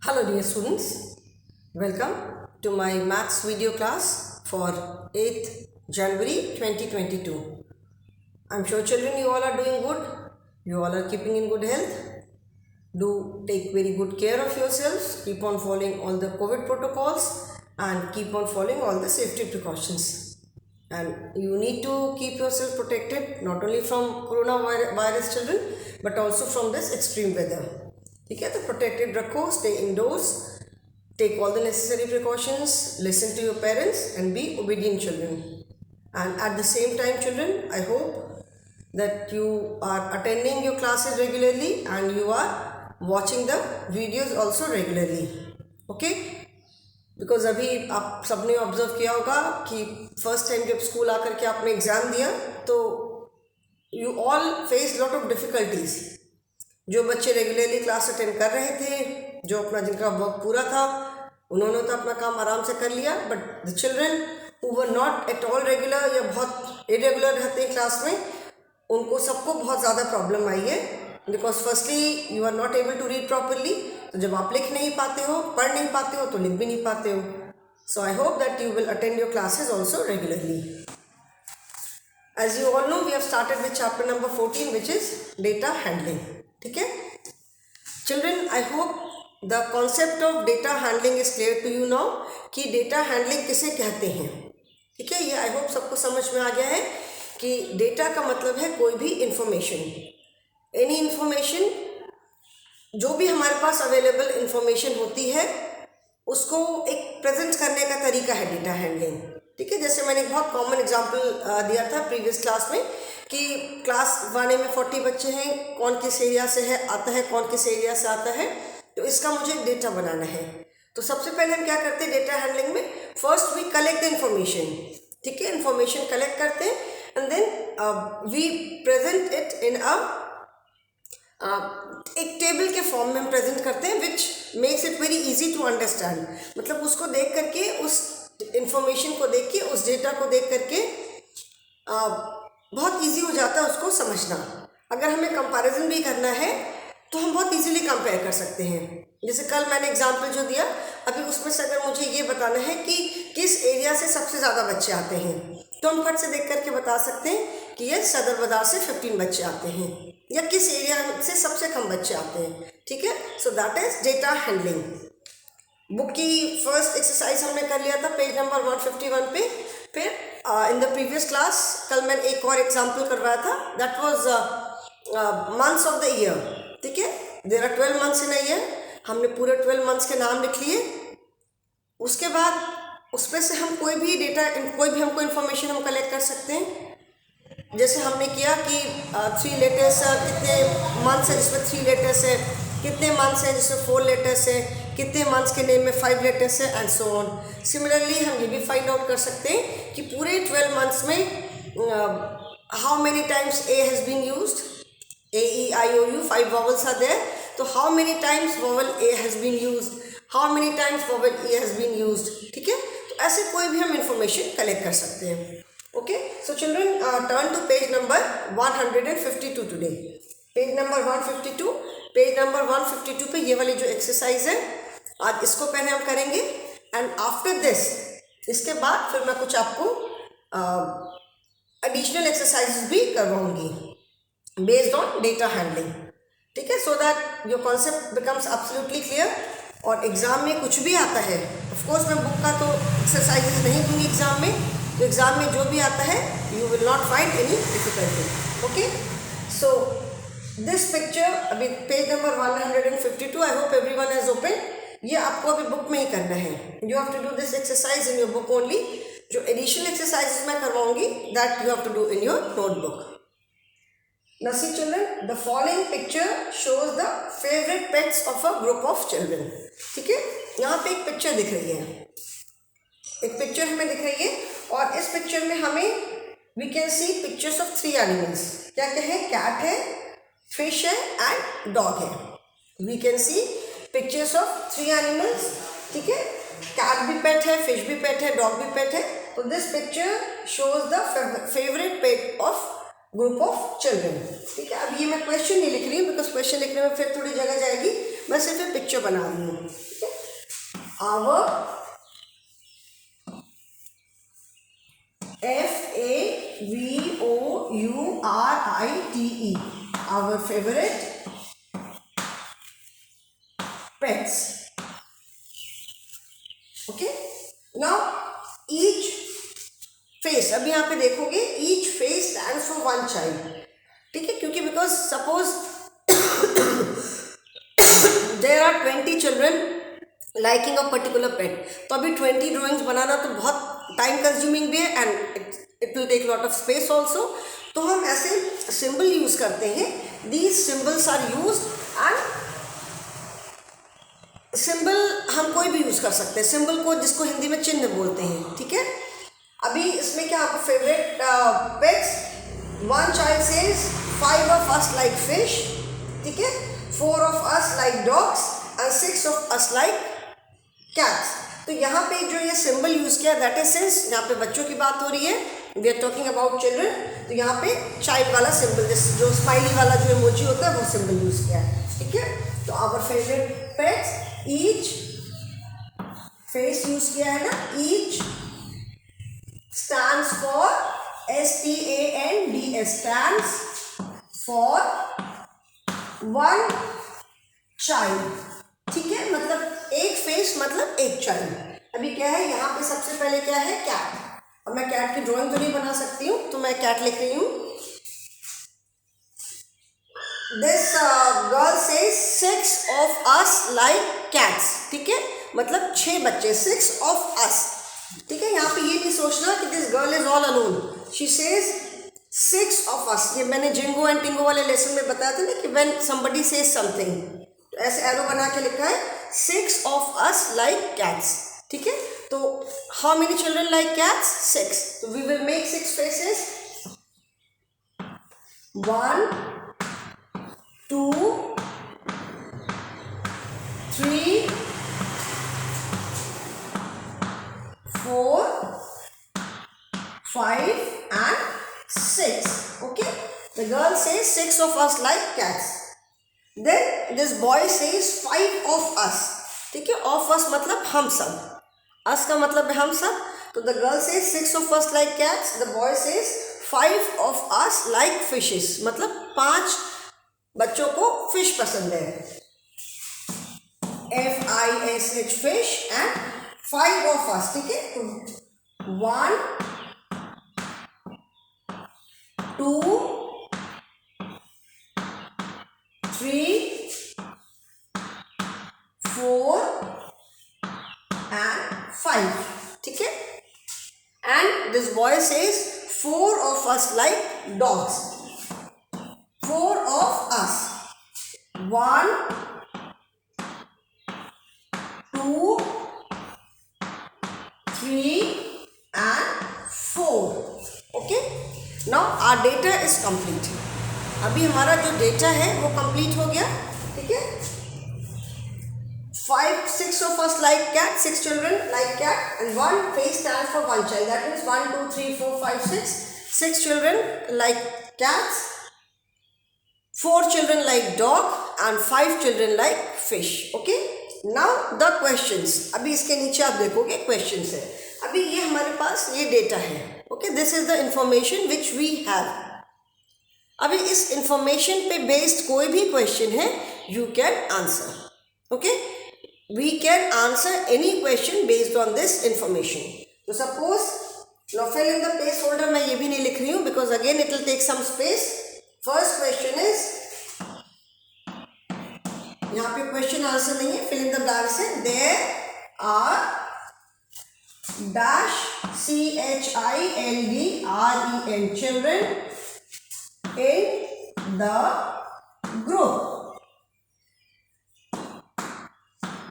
Hello dear students, welcome to my maths video class for 8th January 2022. I'm sure children you all are doing good, you all are keeping in good health. Do take very good care of yourselves, keep on following all the COVID protocols and keep on following all the safety precautions. And you need to keep yourself protected not only from coronavirus children but also from this extreme weather. ठीक है, तो protected रखो, stay indoors, take all the necessary precautions, listen to your parents and be obedient children. And at the same time children, I hope that you are attending your classes regularly and you are watching the videos also regularly. Okay? Because अभी आप सबने observe किया होगा कि first time जब school आकर के आपने एग्ज़ाम दिया तो you all face lot of difficulties. जो बच्चे रेगुलरली क्लास अटेंड कर रहे थे, जो अपना जिनका वर्क पूरा था, उन्होंने तो अपना काम आराम से कर लिया, but the children who were not at all regular या बहुत इरेगुलर रहते हैं क्लास में, उनको सबको बहुत ज़्यादा प्रॉब्लम आई है. Because firstly you are not able to read properly. तो जब आप लिख नहीं पाते हो, पढ़ नहीं पाते हो, तो लिख भी नहीं पाते हो. So I hope that you will attend your classes also regularly. As you all know, we have started with chapter number 14, which is data handling. ठीक है children, I hope the concept of data handling is clear to you now कि data handling किसे कहते हैं. ठीक है, ये I hope सबको समझ में आ गया है कि डेटा का मतलब है कोई भी इंफॉर्मेशन, एनी इंफॉर्मेशन, जो भी हमारे पास अवेलेबल इंफॉर्मेशन होती है उसको एक प्रेजेंट करने का तरीका है डेटा हैंडलिंग. ठीक है, जैसे मैंने एक बहुत कॉमन एग्जांपल दिया था प्रीवियस क्लास में कि क्लास 1 में 40 बच्चे हैं, कौन किस एरिया से है आता है, कौन किस एरिया से आता है, तो इसका मुझे डेटा बनाना है. तो सबसे पहले हम क्या करते हैं डेटा हैंडलिंग में, first we collect the information. ठीक है, इंफॉर्मेशन कलेक्ट करते हैं and then we present it in एक टेबल के फॉर्म में हम प्रेजेंट करते हैं, which makes it very easy to understand. मतलब उसको देख करके, उस इंफॉर्मेशन को देख के, उस डेटा को देख करके बहुत इजी हो जाता है उसको समझना. अगर हमें कंपैरिजन भी करना है तो हम बहुत इजीली कंपेयर कर सकते हैं. जैसे कल मैंने एग्जांपल जो दिया, अभी उसमें से अगर मुझे ये बताना है कि किस एरिया से सबसे ज़्यादा बच्चे आते हैं, तो हम फट से देख करके बता सकते हैं कि ये सदर बाजार से 15 बच्चे आते हैं, या किस एरिया से सबसे कम बच्चे आते हैं. ठीक है, so that is data handling. Book की फर्स्ट एक्सरसाइज हमने कर लिया था पेज नंबर 151 पे. फिर इन द प्रीवियस क्लास कल मैंने एक और एग्जांपल करवाया था, that was months of the year. ठीक है, there are 12 months in a year. हमने पूरे 12 मंथ्स के नाम लिख लिए. उसके बाद उसमें से हम कोई भी डेटा, कोई भी हमको इन्फॉर्मेशन हम कलेक्ट कर सकते हैं. जैसे हमने किया कि 3 लेटर्स, कितने मंथ्स हैं जिसमें 3 लेटर्स है, कितने मंथ्स हैं जिसमें 4 लेटर्स है, कितने मंथ्स के नेम में 5 लेटर्स है, एंड सो ऑन. सिमिलरली हम ये भी फाइंड आउट कर सकते हैं कि पूरे 12 मंथ्स में how many times A has been used. A E I O U 5 vowels are there. तो how many times vowel A has been used, how many times vowel A has been used. ठीक है, तो ऐसे कोई भी हम information collect कर सकते हैं. Okay, so children turn to page number 152 today. Page number 152. Page number 152 पे ये वाली जो एक्सरसाइज है, आज इसको पहले हम करेंगे एंड आफ्टर दिस, इसके बाद फिर मैं कुछ आपको एडिशनल एक्सरसाइजेस भी करवाऊंगी बेस्ड ऑन डेटा हैंडलिंग. ठीक है, so that your concept becomes absolutely clear. और एग्ज़ाम में कुछ भी आता है, ऑफकोर्स मैं बुक का तो एक्सरसाइजेस नहीं दूंगी एग्ज़ाम में, तो एग्ज़ाम में जो भी आता है you will not find any difficulty. Okay, so this picture, अभी page number 152, I hope everyone has open. ये आपको अभी बुक में ही करना है. You have to do this exercise in your book only. जो एडिशनल एक्सरसाइजेस मैं करवाऊंगी that you have to do in your notebook. Now see children, the following picture shows the favorite pets of a group of children. ठीक है, यहाँ पे एक picture दिख रही है, एक पिक्चर हमें दिख रही है, और इस पिक्चर में हमें we can see pictures of 3 animals. क्या क्या है, कैट है, फिश है एंड डॉग है. We can see pictures of 3 animals. ठीक है, कैट भी पेट है, फिश भी पेट है, डॉग भी पेट है. तो this picture shows the favourite pet of group of children. ठीक है, अब ये मैं क्वेश्चन नहीं लिख रही हूँ बिकॉज क्वेश्चन लिखने में फिर थोड़ी जगह जाएगी. मैं सिर्फ एक पिक्चर बना रही हूँ. Our favorite, our favorite pets. Okay, now each face, अभी यहाँ पे देखोगे each face stands for one child. ठीक है, क्योंकि because suppose there are 20 children liking a particular pet, तो अभी 20 drawings बनाना तो बहुत टाइम कंज्यूमिंग भी है and it will take lot of space also. तो हम ऐसे सिंबल यूज करते हैं. These symbols are use and symbol हम कोई भी यूज कर सकते हैं. सिंबल को जिसको हिंदी में चिन्ह बोलते हैं. ठीक है, अभी इसमें क्या आपको favourite pets, one child says 5 of us like fish. ठीक है, 4 of us like dogs and 6 of us like cats. तो यहाँ पे जो ये सिंबल यूज किया दैट इज सिंस यहाँ पे बच्चों की बात हो रही है, we are talking about children, तो यहाँ पे चाइल्ड वाला सिंबल जो स्माइली वाला जो इमोजी होता है वो सिंबल यूज किया है. ठीक है, तो our favourite pets, each face use किया है ना, each stands for STANDS, stands for one child. ठीक है, मतलब एक फेस मतलब एक चाइल्ड. अभी क्या है यहाँ पे सबसे पहले क्या है, कैट. और मैं कैट की ड्राइंग तो नहीं बना सकती हूँ, तो मैं कैट लिख रही हूँ. This girl says 6 of us like cats. ठीक है, मतलब 6 बच्चे, 6 of us. ठीक है, यहाँ पे ये नहीं सोचना कि this girl is all alone. She says 6 of us. ये मैंने जिंगो एंड टिंगो वाले लेसन में बताया था ना कि व्हेन समबडी सेज समथिंग, तो ऐसे एरो बना के लिखा है 6 of us like cats. ठीक है, तो how many children like cats, 6. तो we will make 6 faces. 1 2 3 4 5 and 6. Okay, the girl says 6 of us like cats. Then this boy says 5 of us. ठीक है, of us मतलब हम सब, us का मतलब है हम सब. तो the girl says 6 of us like cats, the boy says 5 of us like fishes, मतलब 5 बच्चों को फिश पसंद है. FISH fish and 5 of us. ठीक है, 1 2 3 4 and 5. ठीक है, and this boy says 4 of us like dogs. 4 of us. 1 2 3 and 4. Okay, now our data is complete. अभी हमारा जो डेटा है वो कंप्लीट हो गया. ठीक है, 6 of us like cat, 6 children like cat, and 1 face stands for one child. That means 1 2 3 4 5 6. 6 children like cats, 4 children like dog, and 5 children like fish. Okay, now the questions. अभी इसके नीचे आप देखोगे questions है. अभी ये हमारे पास ये डेटा है. Okay, this is the information which we have. अभी इस इंफॉर्मेशन पे बेस्ड कोई भी क्वेश्चन है, you can answer. Okay, we can answer any question based on this information. तो suppose now fill in the placeholder, मैं ये भी नहीं लिख रही हूँ because again it will take some space. First question is, यहाँ पे क्वेश्चन आंसर नहीं है, फिल इन द ब्लैंक्स है. There are dash CHILDREN children in the group.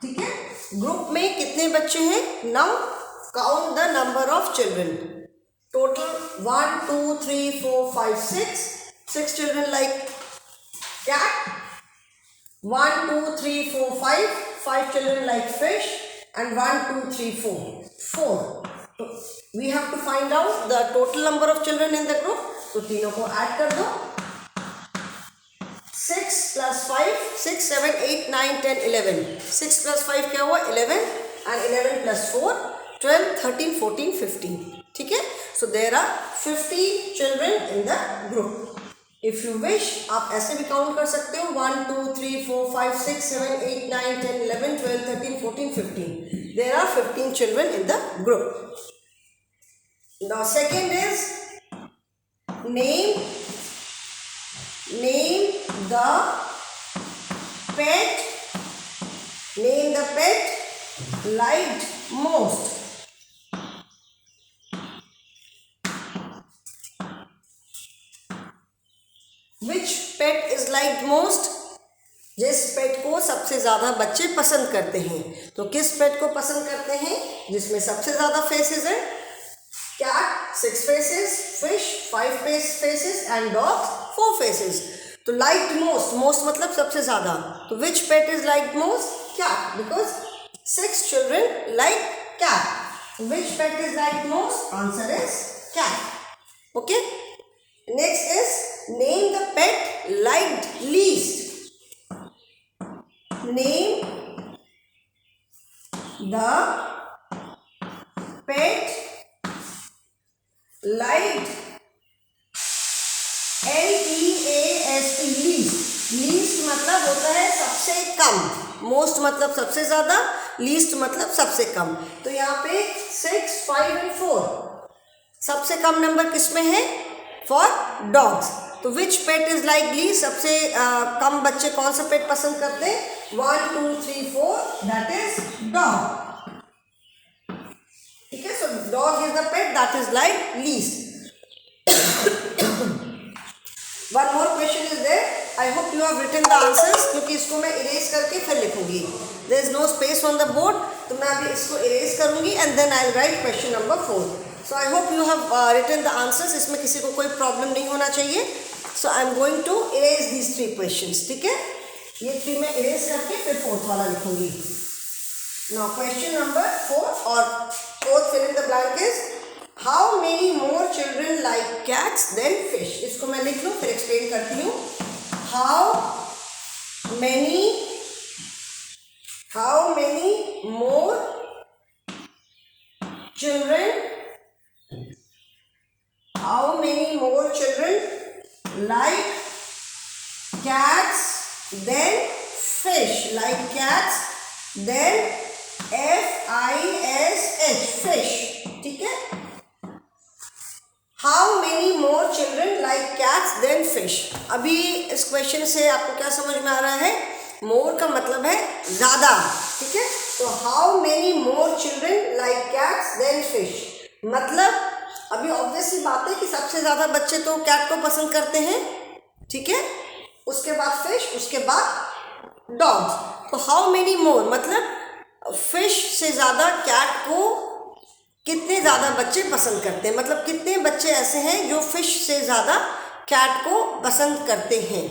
ठीक है, ग्रुप में कितने बच्चे हैं? Now count the number of children. Total 1 2 3 4 5 6. 6 children like cat. 1 2 3 4 5. 5 children like fish. And 1 2 3 4. So we have to find out the total number of children in the group. तो तीनों को add कर दो. 6 + 5 6 7 8 9 10 11 6 + 5 क्या हुआ 11 and 11 + 4 12 13 14 15 ठीक है. So there are 50 children in the group. If you wish आप ऐसे भी काउंट कर सकते हो 1 2 3 4 5 6 7 8 9 10 11 12 13 14 15. There are 15 children in the group. Now second is name the pet liked most. Which pet is liked most? जिस पेट को सबसे ज़्यादा बच्चे पसंद करते हैं. तो किस पेट को पसंद करते हैं जिसमें सबसे ज़्यादा फेसेस है? Cat 6 faces, fish 5 faces and dog 4 faces. तो लाइक्ड मोस्ट मतलब सबसे ज़्यादा. तो which pet is liked most? Cat, because 6 children like cat. Which pet is liked most? Answer is cat. Okay. Next is name the pet liked least. Name the pet liked LEAST least मतलब होता है सबसे कम. Most मतलब सबसे ज़्यादा, least मतलब सबसे कम. तो यहाँ पे 6 5 and 4 सबसे कम नंबर किस में है? For dogs. तो which pet is like least? सबसे कम बच्चे कौन सा पेट पसंद करते हैं? 1 2 3 4 दैट इज डॉग. ठीक है. So dog is the pet that is like least. One more question is there. I hope you have written the answers, क्योंकि इसको मैं इरेज करके फिर लिखूंगी. There is no space on the board, तो मैं अभी इसको इरेज करूंगी and then I will write question number 4. So I hope you have written the answers. इसमें किसी को कोई प्रॉब्लम नहीं होना चाहिए. सो आई am going to erase these 3 questions. ठीक है. ये 3 मैं इरेज करके फिर 4th वाला लिखूंगी. नाउ क्वेश्चन नंबर 4 और 4th fill in the blank is how many more children like cats than fish. इसको मैं लिख लूँ फिर एक्सप्लेन करती हूँ. How many more children like cats than fish. Like cats than FISH fish. ठीक है. How many more children like cats than fish? अभी इस क्वेश्चन से आपको क्या समझ में आ रहा है? मोर का मतलब है ज़्यादा. ठीक है. तो how many more children like cats than fish मतलब अभी ऑब्वियसली बात है कि सबसे ज़्यादा बच्चे तो कैट को पसंद करते हैं. ठीक है. उसके बाद फिश, उसके बाद डॉग्स. तो हाउ मेनी मोर मतलब फिश से ज़्यादा कैट को कितने ज़्यादा बच्चे पसंद करते हैं. मतलब कितने बच्चे ऐसे हैं जो फिश से ज़्यादा कैट को पसंद करते हैं.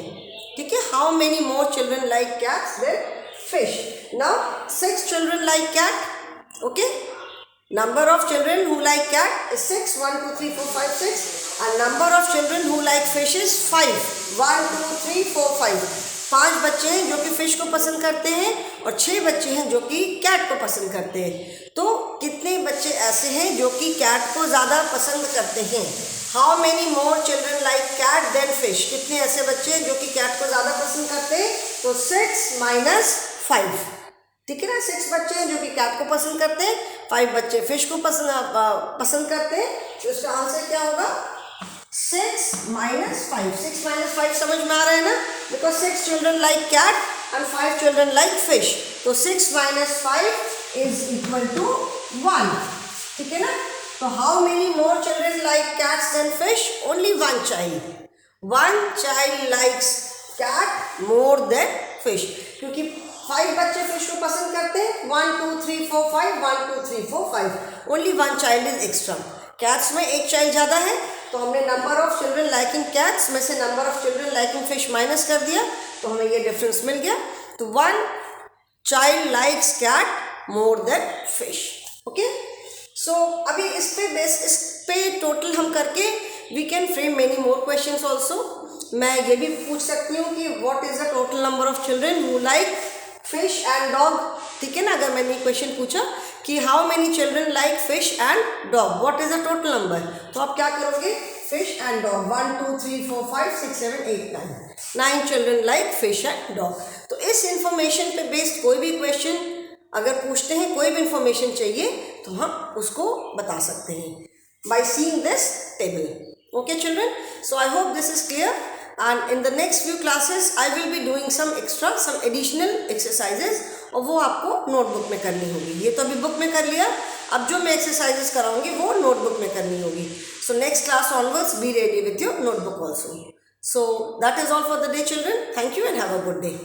ठीक है. How many more children like cats than fish. Now 6 children like cat. Okay. Number of children who like cat is 6. 1 2 3 4 5 6. And number of children who like fish is 5. 1 2 3 4 5. 5 बच्चे हैं जो कि फिश को पसंद करते हैं और 6 बच्चे हैं जो कि कैट को पसंद करते हैं. तो कितने बच्चे ऐसे हैं जो कि कैट को ज़्यादा पसंद करते हैं? How many more children like cat than fish. कितने ऐसे बच्चे हैं जो कि कैट को ज़्यादा पसंद करते हैं? तो 6 - 5. ठीक है ना. 6 बच्चे हैं जो कि कैट को पसंद करते हैं, 5 बच्चे फिश को पसंद करते हैं. तो इसका आंसर क्या होगा? 6 - 5. 6 - 5 समझ में आ रहा है ना? Because 6 children like cat and 5 children like fish. तो 6 - 5 इज इक्वल टू 1. ठीक है ना. तो how many more children like cats than fish? Only 1 child. 1 child likes cat more than fish. क्योंकि 5 बच्चे फिश को पसंद करते हैं. 1 2 3 4 5. 1 2 3 4 5. Only 1 child is extra. Cats में 1 child ज़्यादा है, तो हमने number of children liking cats में से number of children liking fish minus कर दिया, तो हमें ये डिफरेंस मिल गया. तो 1 child likes cat more than fish. Okay. So अभी इस पे टोटल हम करके we can frame many more questions also. मैं ये भी पूछ सकती हूँ कि what is the total number of children who like fish and dog, ठीक है ना। अगर मैंने क्वेश्चन पूछा कि how many children like fish and dog, what is the total number, तो आप क्या करोगे, fish and dog, 1 2 3 4 5 6 7 8 9 children like fish and dog. तो इस इंफॉर्मेशन पे बेस्ड कोई भी क्वेश्चन अगर पूछते हैं, कोई भी इंफॉर्मेशन चाहिए तो हम उसको बता सकते हैं by seeing this table. Okay children, so I hope this is clear, and in the next few classes I will be doing some additional exercises, और वो आपको नोटबुक में करनी होगी। ये तो अभी बुक में कर लिया, अब जो मैं एक्सरसाइजेस कराऊंगी वो नोटबुक में करनी होगी। So next class onwards be ready with your notebook also. So that is all for the day children. Thank you and have a good day.